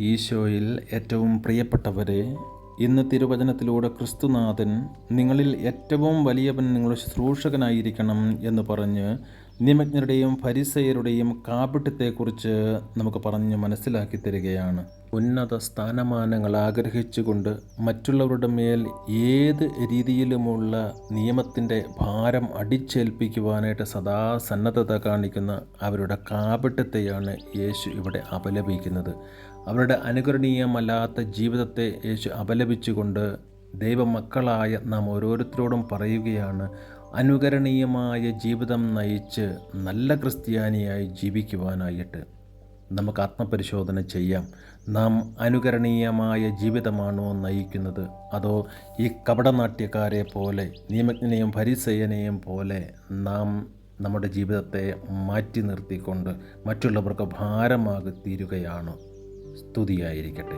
ഈശോയിൽ ഏറ്റവും പ്രിയപ്പെട്ടവരെ, ഇന്ന് തിരുവചനത്തിലൂടെ ക്രിസ്തുനാഥൻ നിങ്ങളിൽ ഏറ്റവും വലിയവൻ നിങ്ങളുടെ ശുശ്രൂഷകനായിരിക്കണം എന്ന് പറഞ്ഞ് നിയമജ്ഞരുടെയും ഫരിസയരുടെയും കാപട്യത്തെക്കുറിച്ച് നമുക്ക് പറഞ്ഞ് മനസ്സിലാക്കി തരികയാണ്. ഉന്നത സ്ഥാനമാനങ്ങൾ ആഗ്രഹിച്ചുകൊണ്ട് മറ്റുള്ളവരുടെ മേൽ ഏത് രീതിയിലുമുള്ള നിയമത്തിൻ്റെ ഭാരം അടിച്ചേൽപ്പിക്കുവാനായിട്ട് സദാ സന്നദ്ധത കാണിക്കുന്ന അവരുടെ കാപട്യത്തെയാണ് യേശു ഇവിടെ അപലപിക്കുന്നത്. അവരുടെ അനുകരണീയമല്ലാത്ത ജീവിതത്തെ യേശു അപലപിച്ചുകൊണ്ട് ദൈവമക്കളായ നാം ഓരോരുത്തരോടും പറയുകയാണ്, അനുകരണീയമായ ജീവിതം നയിച്ച് നല്ല ക്രിസ്ത്യാനിയായി ജീവിക്കുവാനായിട്ട് നമുക്ക് ആത്മപരിശോധന ചെയ്യാം. നാം അനുകരണീയമായ ജീവിതമാണോ നയിക്കുന്നത്, അതോ ഈ കപടനാട്യക്കാരെ പോലെ നിയമജ്ഞനെയും ഫരിസേയനെയും പോലെ നാം നമ്മുടെ ജീവിതത്തെ മാറ്റി നിർത്തിക്കൊണ്ട് മറ്റുള്ളവർക്ക് ഭാരമാകി തീരുകയാണോ? സ്തുതിയായിരിക്കട്ടെ.